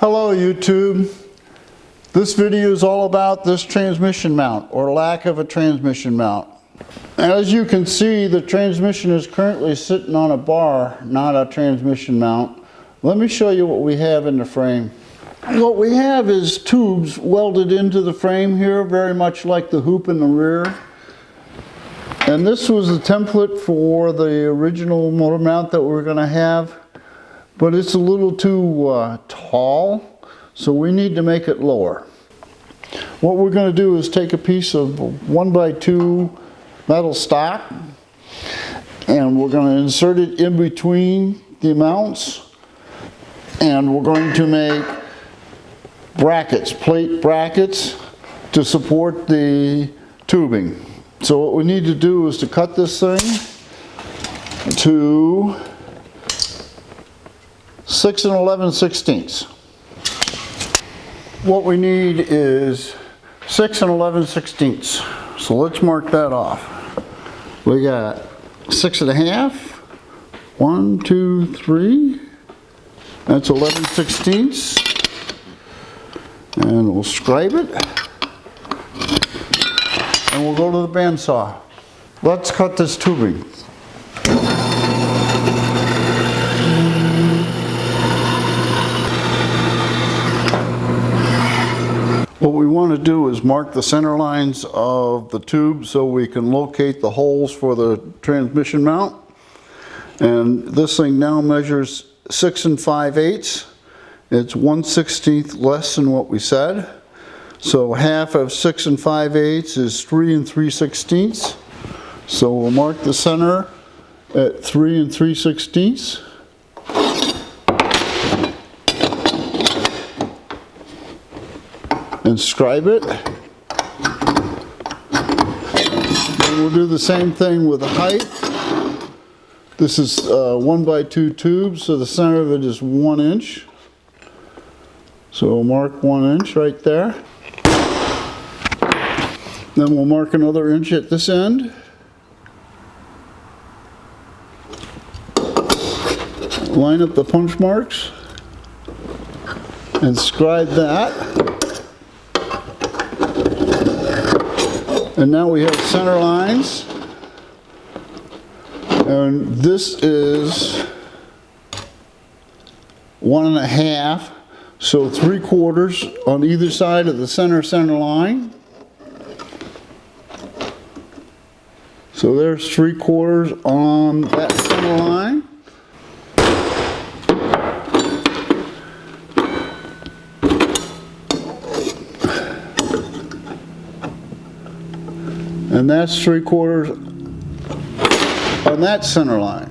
Hello YouTube. This video is all about this transmission mount or lack of a transmission mount. As you can see, the transmission is currently sitting on a bar, not a transmission mount. Let me show you what we have in the frame. What we have is tubes welded into the frame here, very much like the hoop in the rear. And this was the template for the original motor mount that we're going to have, but it's a little too tall, so we need to make it lower. What we're going to do is take a piece of 1x2 metal stock, and we're going to insert it in between the mounts, and we're going to make brackets, plate brackets, to support the tubing. So what we need to do is to cut this thing to 6 11/16. What we need is 6 11/16. So let's mark that off. We got 6 1/2. 1, 2, 3. That's 11/16. And we'll scribe it. And we'll go to the bandsaw. Let's cut this tubing. What we want to do is mark the center lines of the tube so we can locate the holes for the transmission mount. And this thing now measures 6 5/8. It's 1/16 less than what we said. So half of 6 5/8 is 3 3/16. So we'll mark the center at 3 3/16. And scribe it. And we'll do the same thing with the height. This is 1x2 tubes, so the center of it is 1 inch. So we'll mark 1 inch right there. Then we'll mark another inch at this end. Line up the punch marks and scribe that. And now we have center lines. And this is 1 1/2. So 3/4 on either side of the center line. So there's 3/4 on that center line. And that's 3/4 on that center line.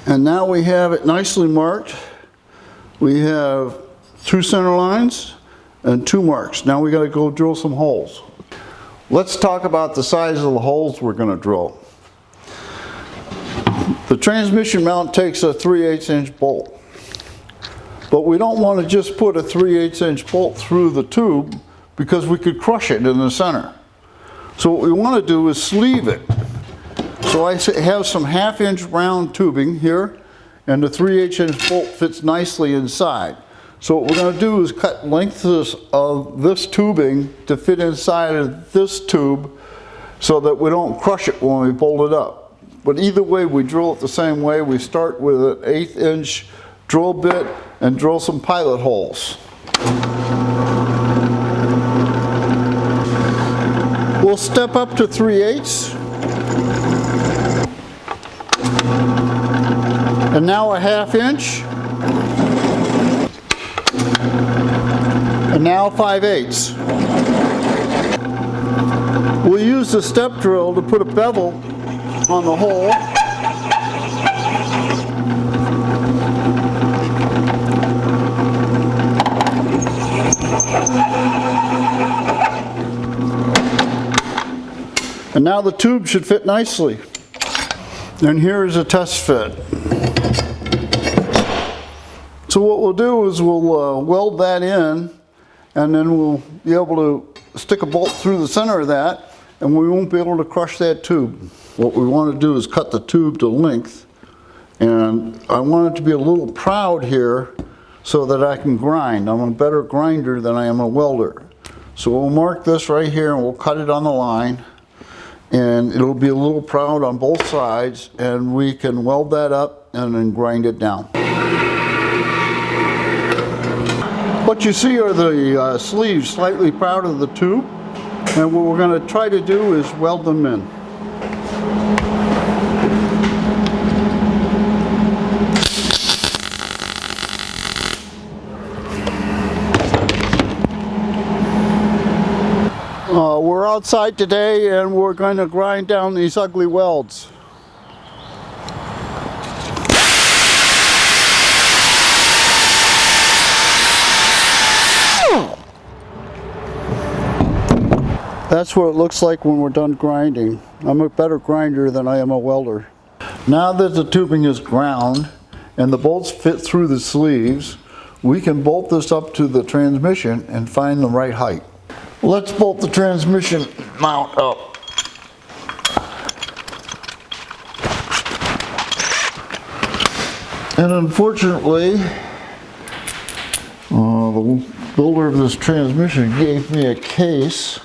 And now we have it nicely marked. We have 2 center lines and 2 marks. Now we got to go drill some holes. Let's talk about the size of the holes we're going to drill. The transmission mount takes a 3/8 inch bolt. But we don't want to just put a 3/8 inch bolt through the tube because we could crush it in the center. So what we want to do is sleeve it. So I have some 1/2 inch round tubing here, and the 3/8 inch bolt fits nicely inside. So what we're going to do is cut lengths of this tubing to fit inside of this tube so that we don't crush it when we bolt it up. But either way, we drill it the same way. We start with an 1/8 inch drill bit and drill some pilot holes. We'll step up to 3/8. And now a 1/2 inch. And now 5/8. We'll use the step drill to put a bevel on the hole. And now the tube should fit nicely. And here is a test fit. So what we'll do is we'll weld that in, and then we'll be able to stick a bolt through the center of that, and we won't be able to crush that tube. What we want to do is cut the tube to length And I want it to be a little proud here so that I can grind. I'm a better grinder than I am a welder. So we'll mark this right here and we'll cut it on the line. And it'll be a little proud on both sides, and we can weld that up and then grind it down. What you see are the sleeves slightly proud of the tube, and what we're going to try to do is weld them in. We're outside today and we're going to grind down these ugly welds. That's what it looks like when we're done grinding. I'm a better grinder than I am a welder. Now that the tubing is ground and the bolts fit through the sleeves, we can bolt this up to the transmission and find the right height. Let's bolt the transmission mount up. And unfortunately, the builder of this transmission gave me a case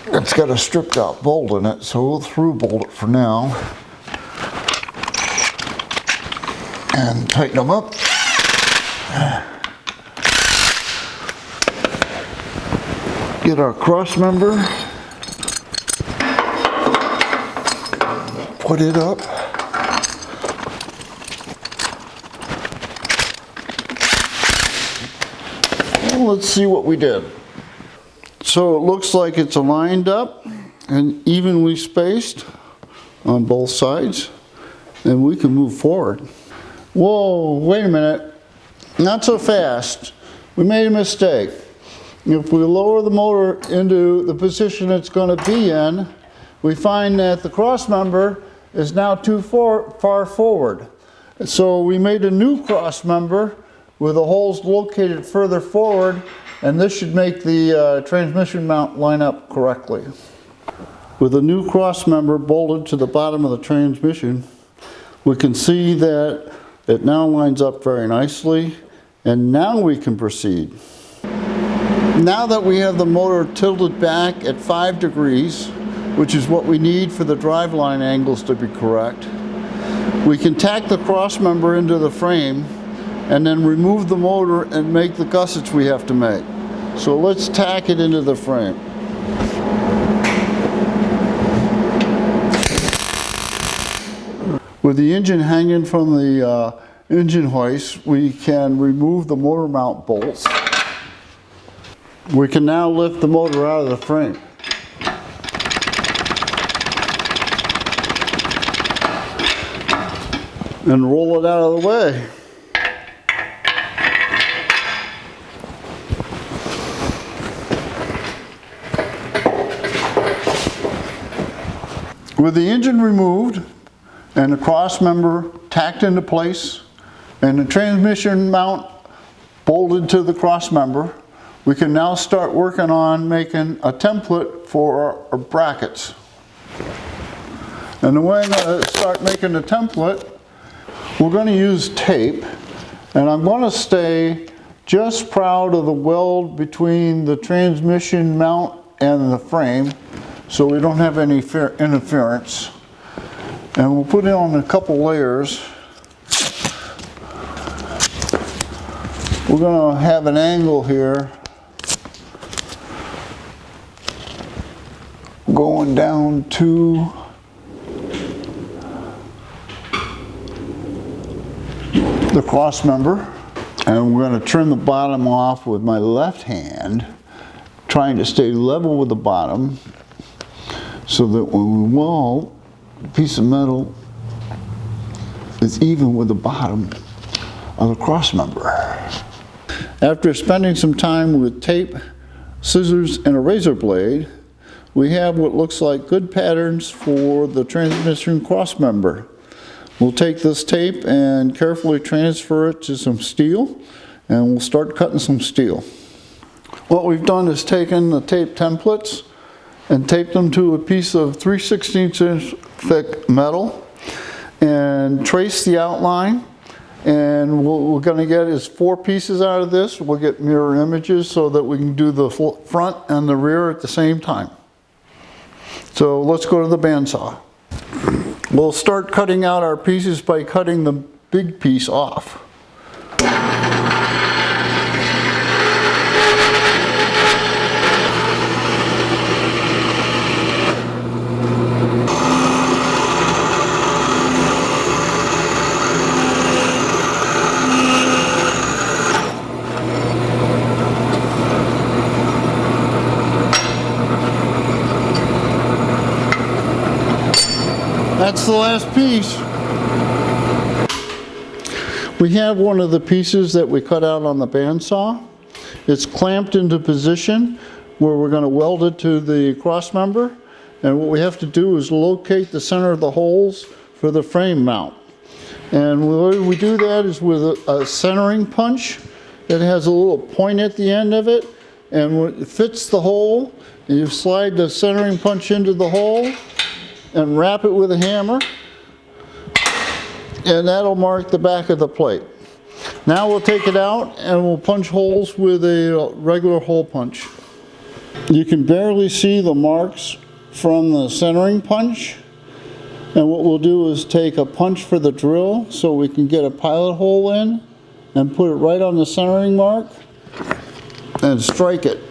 that's got a stripped out bolt in it, so we'll through bolt it for now. And tighten them up. Get our cross member, put it up, and let's see what we did. So it looks like it's aligned up and evenly spaced on both sides, and we can move forward. Whoa, wait a minute, not so fast. We made a mistake. If we lower the motor into the position it's going to be in, we find that the cross member is now too far forward. So we made a new cross member with the holes located further forward, and this should make the transmission mount line up correctly. With a new cross member bolted to the bottom of the transmission, we can see that it now lines up very nicely, and now we can proceed. Now that we have the motor tilted back at 5 degrees, which is what we need for the driveline angles to be correct, we can tack the cross member into the frame and then remove the motor and make the gussets we have to make. So let's tack it into the frame. With the engine hanging from the engine hoist, we can remove the motor mount bolts. We can now lift the motor out of the frame. And roll it out of the way. With the engine removed and the cross member tacked into place and the transmission mount bolted to the cross member, we can now start working on making a template for our brackets. And the way I'm going to start making the template, we're going to use tape, and I'm going to stay just proud of the weld between the transmission mount and the frame so we don't have any interference. And we'll put it on a couple layers. We're going to have an angle here going down to the cross member, and we're going to trim the bottom off with my left hand, trying to stay level with the bottom so that when we weld, the piece of metal is even with the bottom of the cross member. After spending some time with tape, scissors, and a razor blade, we have what looks like good patterns for the transmission cross member. We'll take this tape and carefully transfer it to some steel, and we'll start cutting some steel. What we've done is taken the tape templates and taped them to a piece of 3/16 inch thick metal, and trace the outline. And what we're going to get is 4 pieces out of this. We'll get mirror images so that we can do the front and the rear at the same time. So let's go to the bandsaw. We'll start cutting out our pieces by cutting the big piece off. That's the last piece. We have one of the pieces that we cut out on the bandsaw. It's clamped into position where we're going to weld it to the cross member. And what we have to do is locate the center of the holes for the frame mount. And the way we do that is with a centering punch. It has a little point at the end of it. And when it fits the hole, you slide the centering punch into the hole and wrap it with a hammer, and that'll mark the back of the plate. Now we'll take it out and we'll punch holes with a regular hole punch. You can barely see the marks from the centering punch, and what we'll do is take a punch for the drill so we can get a pilot hole in and put it right on the centering mark and strike it.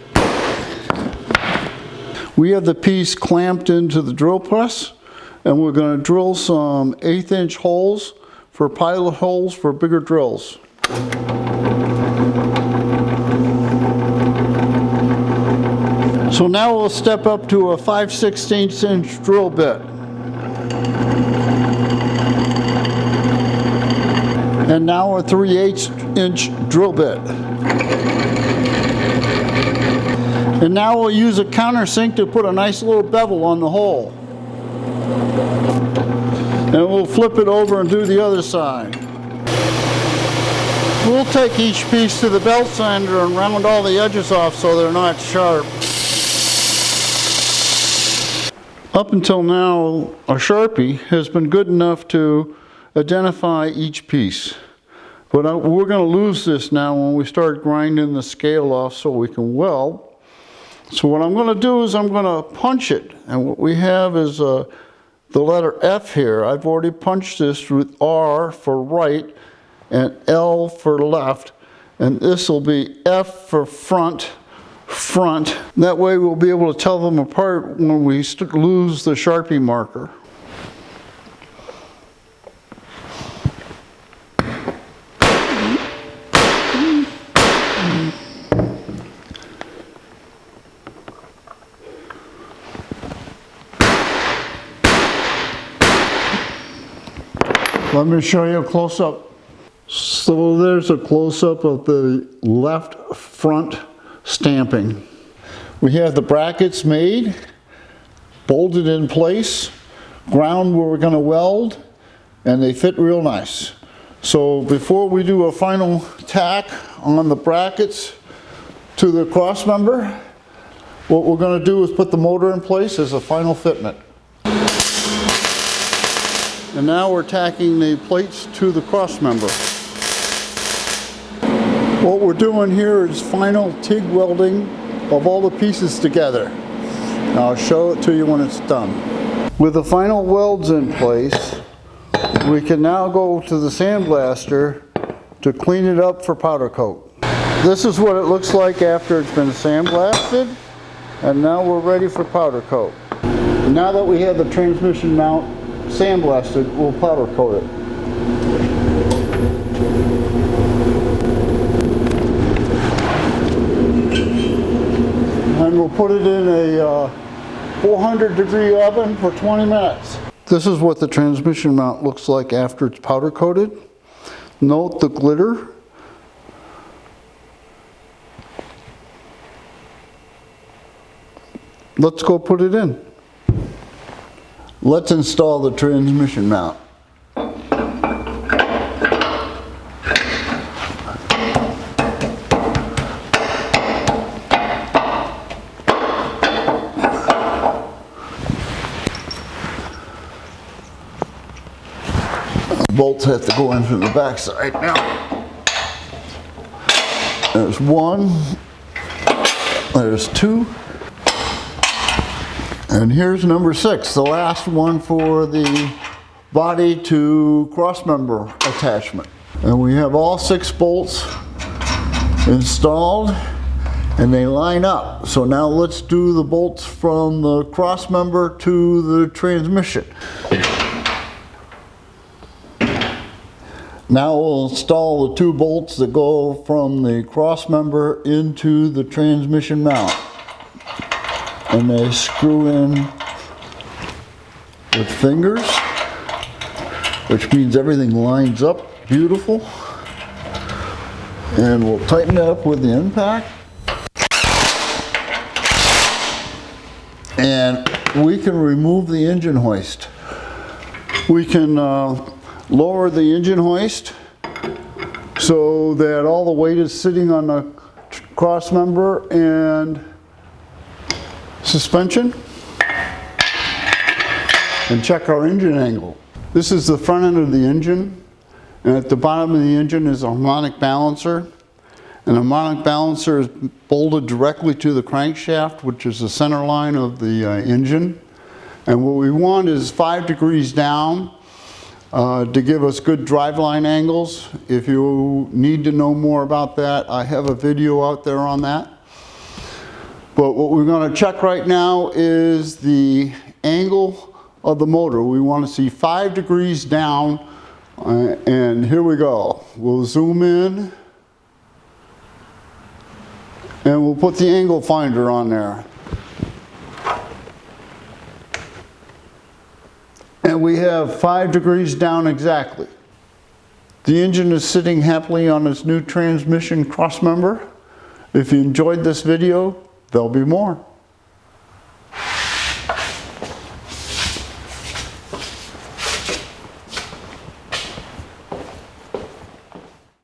We have the piece clamped into the drill press, and we're going to drill some 1/8 inch holes for pilot holes for bigger drills. So now we'll step up to a 5/16 inch drill bit. And now a 3/8 inch drill bit. And now we'll use a countersink to put a nice little bevel on the hole. And we'll flip it over and do the other side. We'll take each piece to the belt sander and round all the edges off so they're not sharp. Up until now, a Sharpie has been good enough to identify each piece. But we're going to lose this now when we start grinding the scale off so we can weld. So what I'm going to do is I'm going to punch it. And what we have is the letter F here. I've already punched this with R for right and L for left. And this will be F for front, front. That way we'll be able to tell them apart when we lose the Sharpie marker. Let me show you a close-up. So there's a close-up of the left front stamping. We have the brackets made, bolted in place, ground where we're going to weld, and they fit real nice. So before we do a final tack on the brackets to the cross member, what we're going to do is put the motor in place as a final fitment. And now we're tacking the plates to the cross member. What we're doing here is final TIG welding of all the pieces together. And I'll show it to you when it's done. With the final welds in place, we can now go to the sandblaster to clean it up for powder coat. This is what it looks like after it's been sandblasted, and now we're ready for powder coat. Now that we have the transmission mount sandblasted, we'll powder coat it. And we'll put it in a 400-degree oven for 20 minutes. This is what the transmission mount looks like after it's powder coated. Note the glitter. Let's go put it in. Let's install the transmission mount. bolts have to go in through the back side now. There's one, there's two, and here's number 6, the last one for the body to crossmember attachment. And we have all 6 bolts installed and they line up. So now let's do the bolts from the crossmember to the transmission. Now we'll install the 2 bolts that go from the crossmember into the transmission mount. And they screw in with fingers, which means everything lines up beautiful. And we'll tighten it up with the impact. And we can remove the engine hoist. We can lower the engine hoist so that all the weight is sitting on the crossmember and suspension, and check our engine angle. This is the front end of the engine, and at the bottom of the engine is a harmonic balancer. An harmonic balancer is bolted directly to the crankshaft, which is the center line of the engine. And what we want is 5 degrees down to give us good driveline angles. If you need to know more about that, I have a video out there on that. But what we're going to check right now is the angle of the motor. We want to see 5 degrees down, and here we go. We'll zoom in and we'll put the angle finder on there. And we have 5 degrees down exactly. The engine is sitting happily on its new transmission crossmember. If you enjoyed this video, there'll be more.